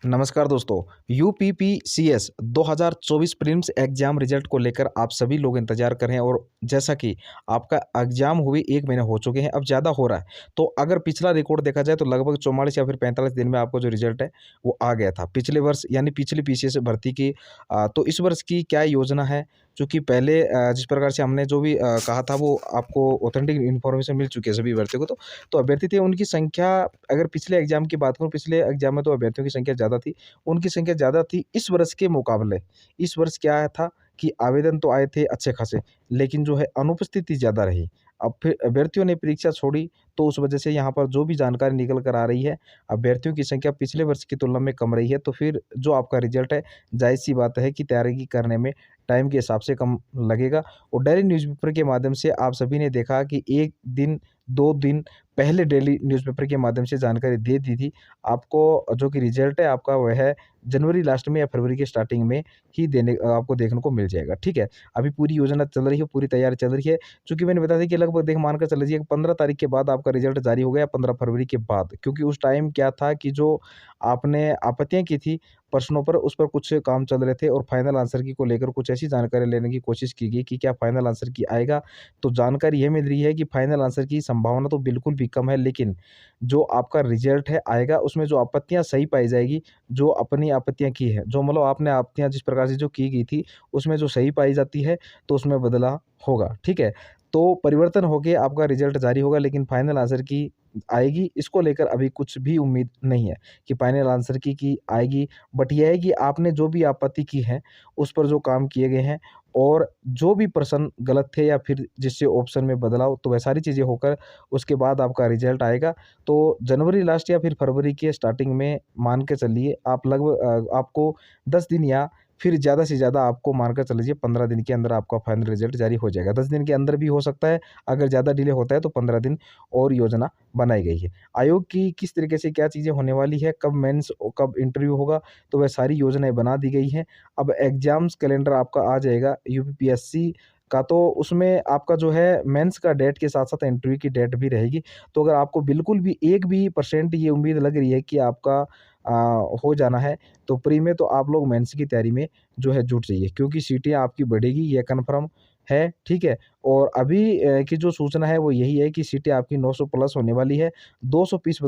नमस्कार दोस्तों। UPPCS 2024 prelims exam result को लेकर आप सभी लोग इंतजार कर रहे हैं और जैसा कि आपका एग्जाम हुए 1 महीना हो चुके हैं, अब ज़्यादा हो रहा है। तो अगर पिछला रिकॉर्ड देखा जाए तो लगभग 44 या फिर 45 दिन में आपका जो रिजल्ट है वो आ गया था। पिछले वर्ष यानी पिछली पीसीएस भर्ती की तो इस वर्ष की क्या योजना है? चूँकि पहले जिस प्रकार से हमने जो भी कहा था वो आपको ऑथेंटिक इन्फॉर्मेशन मिल चुकी है सभी अभ्यर्थियों को। तो अभ्यर्थी थे उनकी संख्या, अगर पिछले एग्जाम की बात करूँ, पिछले एग्जाम में तो अभ्यर्थियों की संख्या ज़्यादा थी, उनकी संख्या ज़्यादा थी इस वर्ष के मुकाबले। इस वर्ष क्या था कि आवेदन तो आए थे अच्छे खासे, लेकिन जो है अनुपस्थिति ज़्यादा रही। अब फिर अभ्यर्थियों ने परीक्षा छोड़ी, तो उस वजह से यहाँ पर जो भी जानकारी निकल कर आ रही है, अभ्यर्थियों की संख्या पिछले वर्ष की तुलना में कम रही है। तो फिर जो आपका रिजल्ट है, ज़ाहिर-सी बात है कि तैयारी करने में टाइम के हिसाब से कम लगेगा। और डेली न्यूज़पेपर के माध्यम से आप सभी ने देखा कि 1 दिन, 2 दिन पहले डेली न्यूज़पेपर के माध्यम से जानकारी दे दी थी। आपको जो कि रिजल्ट है आपका वह है जनवरी लास्ट में या फरवरी के स्टार्टिंग में ही आपको देखने को मिल जाएगा, ठीक है। अभी पूरी योजना चल रही है, पूरी तैयारी चल रही है। चूँकि मैंने बताया था कि लगभग मानकर चल लीजिए 15 तारीख के बाद आपका रिजल्ट जारी हो गया, 15 फरवरी के बाद। क्योंकि उस टाइम क्या था कि जो आपने आपत्तियाँ की थी प्रश्नों पर, उस पर कुछ काम चल रहे थे और फाइनल आंसर की को लेकर कुछ ऐसी जानकारी लेने की कोशिश की गई कि क्या फाइनल आंसर की आएगा। तो जानकारी ये मिल रही है कि फाइनल आंसर की संभावना तो बिल्कुल भी कम है, लेकिन जो आपका रिजल्ट है आएगा, उसमें जो आपत्तियाँ सही पाई जाएगी, जो अपनी आपत्तियाँ की हैं, जो मतलब आपने आपत्तियाँ जिस प्रकार से जो की गई थी, उसमें जो सही पाई जाती है, तो उसमें बदलाव होगा, ठीक है। तो परिवर्तन होके आपका रिजल्ट जारी होगा, लेकिन फाइनल आंसर की आएगी, इसको लेकर अभी कुछ भी उम्मीद नहीं है कि फाइनल आंसर की आएगी। बट ये है कि आपने जो भी आपत्ति की है, उस पर जो काम किए गए हैं और जो भी प्रश्न गलत थे या फिर जिससे ऑप्शन में बदलाव, तो वह सारी चीज़ें होकर उसके बाद आपका रिजल्ट आएगा। तो जनवरी लास्ट या फिर फरवरी के स्टार्टिंग में मान के चलिए आप, लगभग आपको 10 दिन या फिर ज़्यादा से ज़्यादा आपको मानकर चल लीजिए 15 दिन के अंदर आपका फाइनल रिजल्ट जारी हो जाएगा। 10 दिन के अंदर भी हो सकता है, अगर ज़्यादा डिले होता है तो 15 दिन और योजना बनाई गई है। आयोग की किस तरीके से क्या चीज़ें होने वाली है, कब मेंस और कब इंटरव्यू होगा, तो वह सारी योजनाएँ बना दी गई हैं। अब एग्ज़ाम्स कैलेंडर आपका आ जाएगा यूपीपीएससी का, तो उसमें आपका जो है मेंस का डेट के साथ-साथ इंटरव्यू की डेट भी रहेगी। तो अगर आपको बिल्कुल भी 1 भी परसेंट ये उम्मीद लग रही है कि आपका हो जाना है, तो प्री में तो आप लोग मेंस की तैयारी में जो है जुट जाइए, क्योंकि सीटें आपकी बढ़ेगी, ये कन्फर्म है, ठीक है। और अभी की जो सूचना है वो यही है कि सीटें आपकी 900 प्लस होने वाली है। 220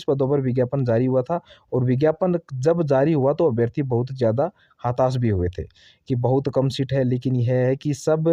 पदों पर विज्ञापन जारी हुआ था और विज्ञापन जब जारी हुआ तो अभ्यर्थी बहुत ज़्यादा हताश भी हुए थे कि बहुत कम सीट है। लेकिन यह है कि सब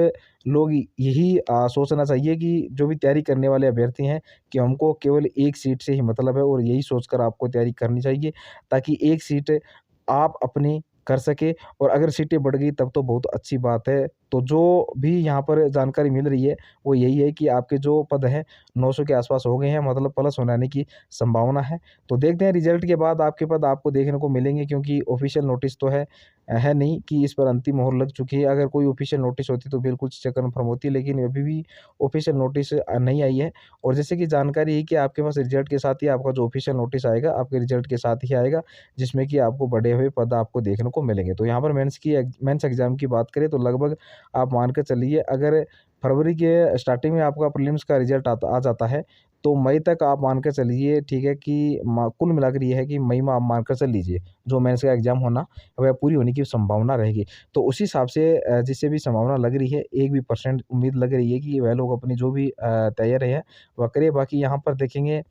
लोग यही सोचना चाहिए कि जो भी तैयारी करने वाले अभ्यर्थी हैं कि हमको केवल 1 सीट से ही मतलब है, और यही सोचकर आपको तैयारी करनी चाहिए, ताकि 1 सीट आप अपनी कर सकें। और अगर सीटें बढ़ गई तब तो बहुत अच्छी बात है। तो जो भी यहाँ पर जानकारी मिल रही है वो यही है कि आपके जो पद हैं 900 के आसपास हो गए हैं, मतलब प्लस होने आने की संभावना है। तो देखते हैं रिजल्ट के बाद आपके पद आपको देखने को मिलेंगे, क्योंकि ऑफ़िशियल नोटिस तो है नहीं कि इस पर अंतिम मोहर लग चुकी है। अगर कोई ऑफ़िशियल नोटिस होती तो बिल्कुल चीज़ें कन्फर्म होती, लेकिन अभी भी ऑफ़िशियल नोटिस नहीं आई है। और जैसे कि जानकारी है कि आपके पास रिजल्ट के साथ ही आपका जो ऑफ़िशियल नोटिस आएगा, आपके रिजल्ट के साथ ही आएगा, जिसमें कि आपको बढ़े हुए पद आपको देखने को मिलेंगे। तो यहाँ पर मेंस एग्ज़ाम की बात करें तो लगभग आप मान के चलिए, अगर फरवरी के स्टार्टिंग में आपका प्रीलिम्स का रिजल्ट आ जाता है, तो मई तक आप मान के चलिए, ठीक है, कि कुल मिलाकर ये है कि मई में आप मानकर चल लीजिए, जो मेंस का एग्ज़ाम होना वह पूरी होने की संभावना रहेगी। तो उस हिसाब से जिससे भी संभावना लग रही है, 1 भी परसेंट उम्मीद लग रही है कि वह लोग अपनी जो भी तैयारी है वह करें। बाकी यहाँ पर देखेंगे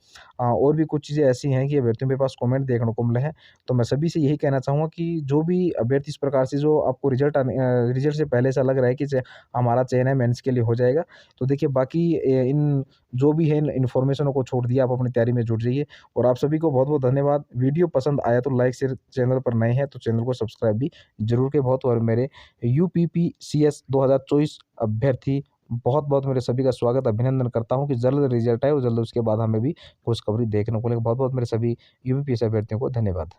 और भी कुछ चीज़ें ऐसी हैं कि अभ्यर्थियों के पास कमेंट देखने को मिले हैं। तो मैं सभी से यही कहना चाहूँगा कि जो भी अभ्यर्थी इस प्रकार से जो आपको रिजल्ट से पहले ऐसा लग रहा है कि हमारा चयन है मेंस के लिए हो जाएगा, तो देखिए बाकी इन जो भी है इन इन्फॉर्मेशनों को छोड़ दिए, आप अपनी तैयारी में जुट जाइए। और आप सभी को बहुत-बहुत धन्यवाद। वीडियो पसंद आया तो लाइक, शेयर, चैनल पर नए हैं तो चैनल को सब्सक्राइब भी ज़रूर करें। बहुत, और मेरे यूपीपीसीएस 2024 अभ्यर्थी बहुत-बहुत मेरे सभी का स्वागत, अभिनंदन करता हूँ कि जल्द रिजल्ट आए और जल्द उसके बाद हमें भी खुशखबरी देखने को मिले। बहुत-बहुत मेरे सभी यूपीपीएससी अभ्यर्थियों को धन्यवाद।